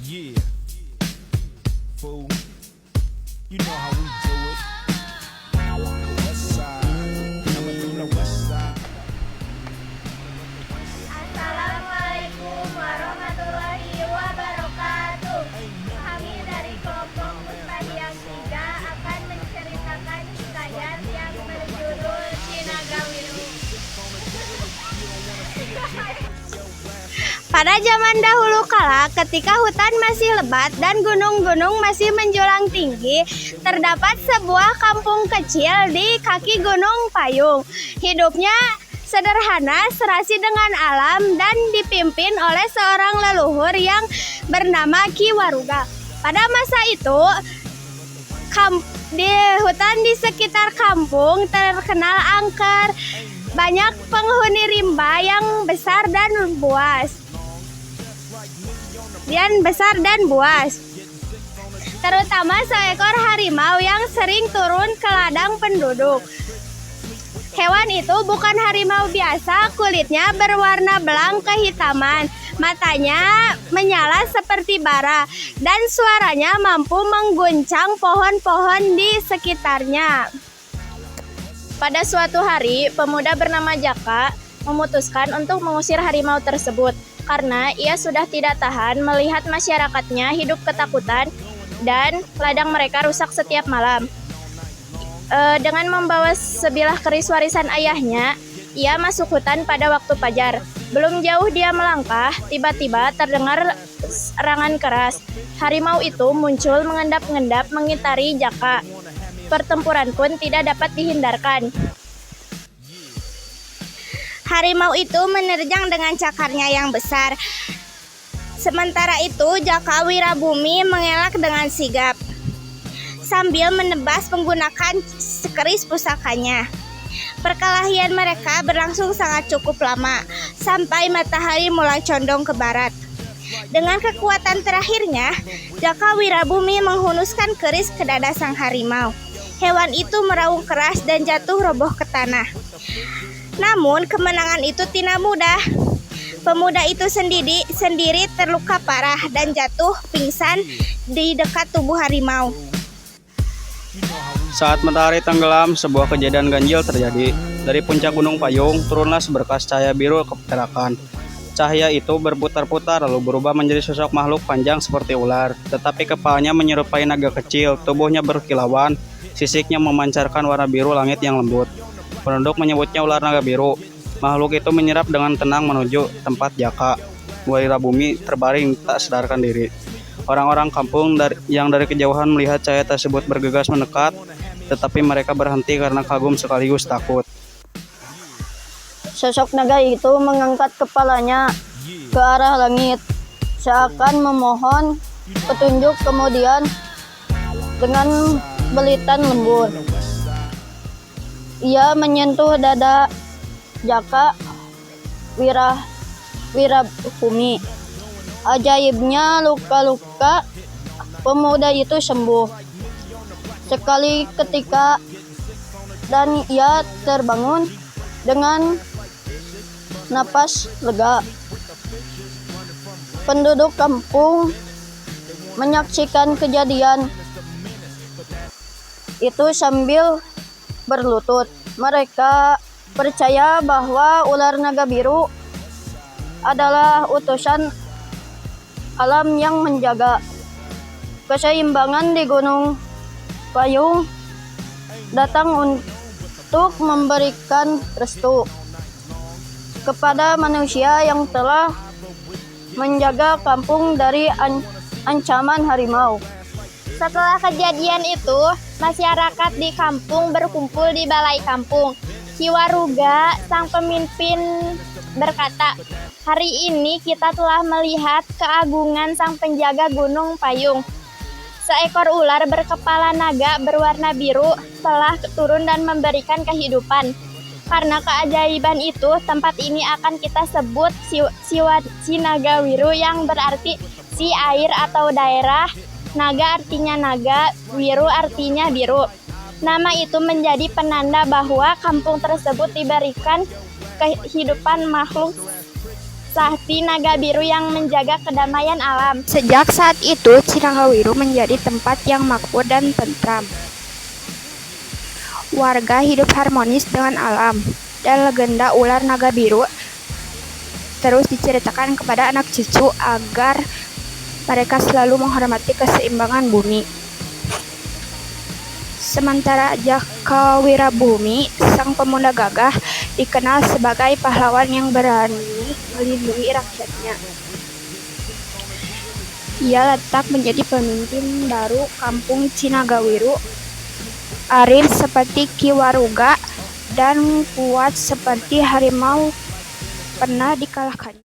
Yeah, fool. You know how we do it. West side, coming from the west side. Assalamualaikum warahmatullahi wabarakatuh. Kami dari kelompok Mustahiyah 3 akan menceritakan hikayat yang berjudul Sinaga Wiru. Pada zaman dahulu kala, ketika hutan masih lebat dan gunung-gunung masih menjulang tinggi, terdapat sebuah kampung kecil di kaki Gunung Payung. Hidupnya sederhana, serasi dengan alam, dan dipimpin oleh seorang leluhur yang bernama Ki Waruga. Pada masa itu, di hutan di sekitar kampung terkenal angker. Banyak penghuni rimba yang besar dan buas. Terutama seekor harimau yang sering turun ke ladang penduduk. Hewan itu bukan harimau biasa, kulitnya berwarna belang kehitaman, matanya menyala seperti bara, dan suaranya mampu mengguncang pohon-pohon di sekitarnya. Pada suatu hari, pemuda bernama Jaka memutuskan untuk mengusir harimau tersebut karena ia sudah tidak tahan melihat masyarakatnya hidup ketakutan dan ladang mereka rusak setiap malam. Dengan membawa sebilah keris warisan ayahnya, ia masuk hutan pada waktu fajar. Belum jauh dia melangkah, tiba-tiba terdengar serangan keras. Harimau itu muncul mengendap-endap mengitari Jaka. Pertempuran pun tidak dapat dihindarkan. Harimau itu menerjang dengan cakarnya yang besar. Sementara itu, Jaka Wirabumi mengelak dengan sigap sambil menebas menggunakan keris pusakanya. Perkelahian mereka berlangsung sangat cukup lama, sampai matahari mulai condong ke barat. Dengan kekuatan terakhirnya, Jaka Wirabumi menghunuskan keris ke dada sang harimau. Hewan itu meraung keras dan jatuh roboh ke tanah. Namun kemenangan itu tidak mudah. Pemuda itu sendiri terluka parah dan jatuh pingsan di dekat tubuh harimau. Saat matahari tenggelam, sebuah kejadian ganjil terjadi. Dari puncak Gunung Payung, turunlah seberkas cahaya biru keperakan. Cahaya itu berputar-putar lalu berubah menjadi sosok makhluk panjang seperti ular. Tetapi kepalanya menyerupai naga kecil, tubuhnya berkilauan, sisiknya memancarkan warna biru langit yang lembut. Penduduk menyebutnya ular naga biru. Makhluk itu menyerap dengan tenang menuju tempat Jaka Wirabumi terbaring tak sadarkan diri. Orang-orang kampung yang dari kejauhan melihat cahaya tersebut bergegas mendekat, tetapi mereka berhenti karena kagum sekaligus takut. Sosok naga itu mengangkat kepalanya ke arah langit, seakan memohon petunjuk, kemudian dengan belitan lembut ia menyentuh dada Jaka Wirabumi. Ajaibnya, luka-luka pemuda itu sembuh sekali ketika dan ia terbangun dengan napas lega. Penduduk kampung menyaksikan kejadian itu sambil berlutut. Mereka percaya bahwa ular naga biru adalah utusan alam yang menjaga keseimbangan di Gunung Payung, datang untuk memberikan restu kepada manusia yang telah menjaga kampung dari ancaman harimau. Setelah kejadian itu, masyarakat di kampung berkumpul di balai kampung. Ki Waruga, sang pemimpin, berkata, "Hari ini kita telah melihat keagungan sang penjaga Gunung Payung. Seekor ular berkepala naga berwarna biru telah turun dan memberikan kehidupan. Karena keajaiban itu, tempat ini akan kita sebut Sinaga Wiru, yang berarti si air atau daerah. Naga artinya naga, wiru artinya biru. Nama itu menjadi penanda bahwa kampung tersebut diberikan kehidupan makhluk sakti naga biru yang menjaga kedamaian alam. Sejak saat itu, Cinagawiru menjadi tempat yang makmur dan tentram. Warga hidup harmonis dengan alam, dan legenda ular naga biru terus diceritakan kepada anak cucu agar mereka selalu menghormati keseimbangan bumi. Sementara Jaka Wirabumi, sang pemuda gagah, dikenal sebagai pahlawan yang berani melindungi rakyatnya. Ia letak menjadi pemimpin baru kampung Cinagawiru, arif seperti Ki Waruga, dan kuat seperti harimau pernah dikalahkan.